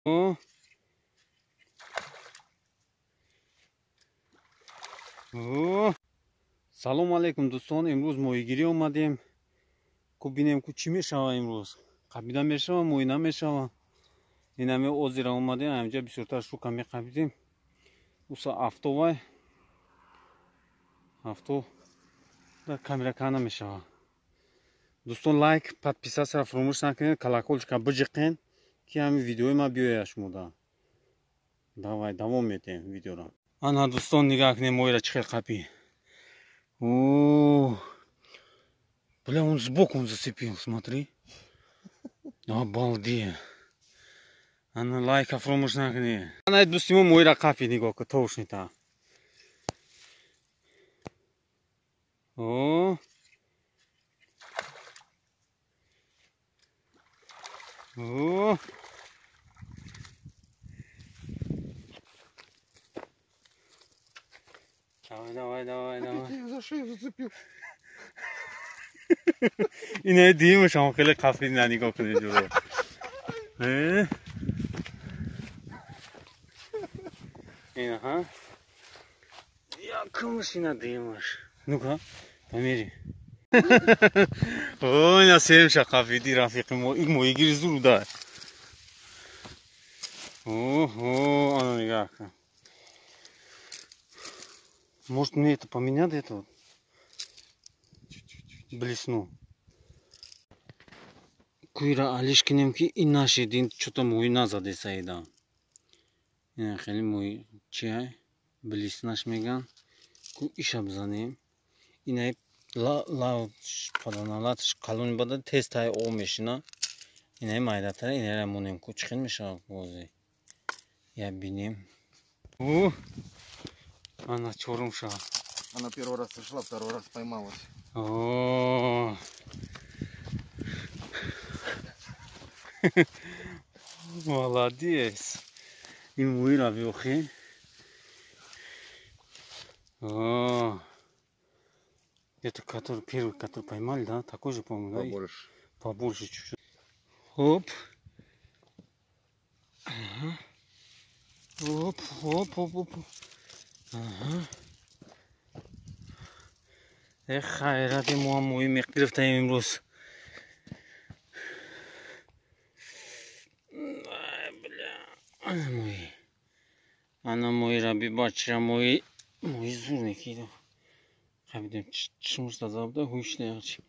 О. Салом алейкум дӯстон, имрӯз моҳигирӣ омадем. Ку бинем ку чӣ мешава имрӯз. Қабида мешава, моҳӣ намешава. Инаме озира омадем, ҳамҷа бисёртар шука меқабидем. Уса автовай. Авто да камерака намешава. Дӯстон лайк, подписатсияро фаромӯш накунед, колокольчика биҷиқен, ки ҳамин видеои ман биёяд шумода. Давай давом медиҳем видеоро. Ана дӯстон нигаҳ кунед моҳира чӣ хел қапӣ. Бля, он сбоку он зацепил, смотри. Обалдеть. Ана лайка фаромӯш накунед. Ана дӯсти мо моҳира қапӣ нигоҳ кун, товушнита. Давай. Я за шею зацепил. Инаи димаш ам хеле қафи на нигоҳ кунед ҷуро. Ина ха. Якумш ина димаш. Ну-ка, помери. Ой, на семша қафиди рафиқи мо. Ин моҳигири зур да. Ана нигоҳ кун. Может мне это поменять, это вот? Блесну. Куира алишкинем ки и наши дин что-то мой назад саида. Ина хели мой чай блеснаш меган. Ку иша бзанем. Ина ла паданалат калон бада тестай о мешина. Ина майдатара ина рамонем ку чихин меша вози. Я бинем. Она чорумша. Она первый раз сошла, второй раз поймалась. Молодец. И моира вёхи. Это который первый, который поймали, да? Такой же, по-моему, да? Побольше. Побольше чуть-чуть. Оп. Оп. Ага. Эх, хайрати мои меқирифтаем имрӯз. Ана мои раби бача мои зур мекида. Қабидем чимуш дазабда хуишнеячи.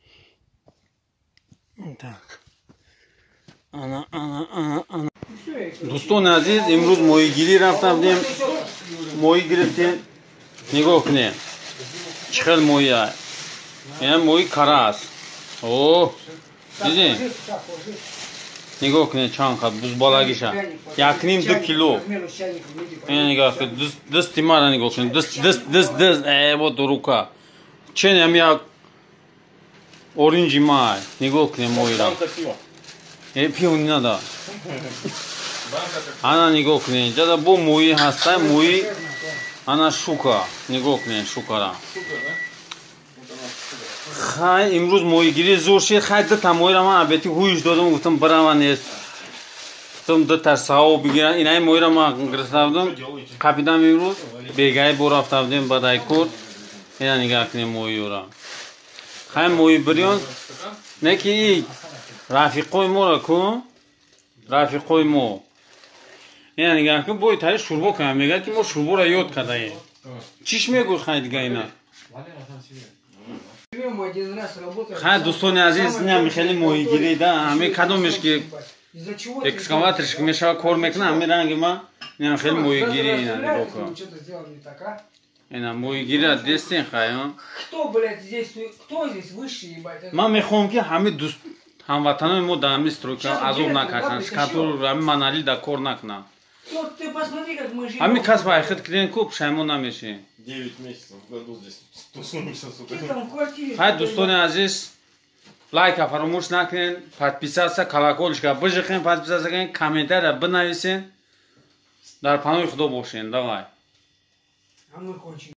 Так. Ана. Дӯстони азиз, имрӯз моҳигирӣ рафтам. Моҳӣ гирифтем. Нигоҳ кунед. Чӣ хел моҳӣ аст? Ина моҳӣ кара аст. Дидем? Нигоҳ кунед чанд қад бузбалагиша. 1,5-2 кило. Ина нигоҳ кунед. Дисти мара нигоҳ кунед. Дист. Вот рука. Чен ам як оринҷи май. Нигоҳ кунед моҳира. Пиво не надо. Ана нигоҳ кунед. Ҷада бо моҳӣ ҳаста, моҳӣ ана шука. Нигоҳ кунед шукара. Хай имрӯз моҳигирӣ зур шид. Хай дита моҳира ман абети ҳуиш додам, гуфтам барава нест. Гуфтам дита савоб бигирам. Инаи моҳира ман гирифтавдам. Қабидам имрӯз. Бегаи бо рафтавдем ба Дайкор. Ина нигоҳ кунед моҳиёра. Хай моҳӣ бирён. Не ки рафиқои мора кун. Рафиқои мо. Ина нигоҳ кун, бои тари шурбо кунам. Мегӯяд ки мо шурборо ёд кардаем. Чиш мегӯй хай дига ина? Хай дӯстони азиз, инам хеле моҳигирӣ да. Ҳамин кадомеш ки экскаваторш мешава кор мекунад, ҳамин ранги ман. Инам хеле моҳигирӣ ина нигоҳ кун. Ина моҳигирӣ дестен хай. Ман мехоҳам ки ҳамин ҳамватанои мо дар ҳамин стройка азоб накашанд. Шкатур ҳамин манали да кор накунанд. Ҳамин касб айхид кидем ку пушаймон намешем. 9 месяцев в году здесь тусуемся, сука. Хай дӯстони азиз, лайка фаромӯш накунед, подписатсия, колокольчика биҷиқен, подписатсия кунед, комментария бинависен. Дар паноҳи худо бошед. Давай.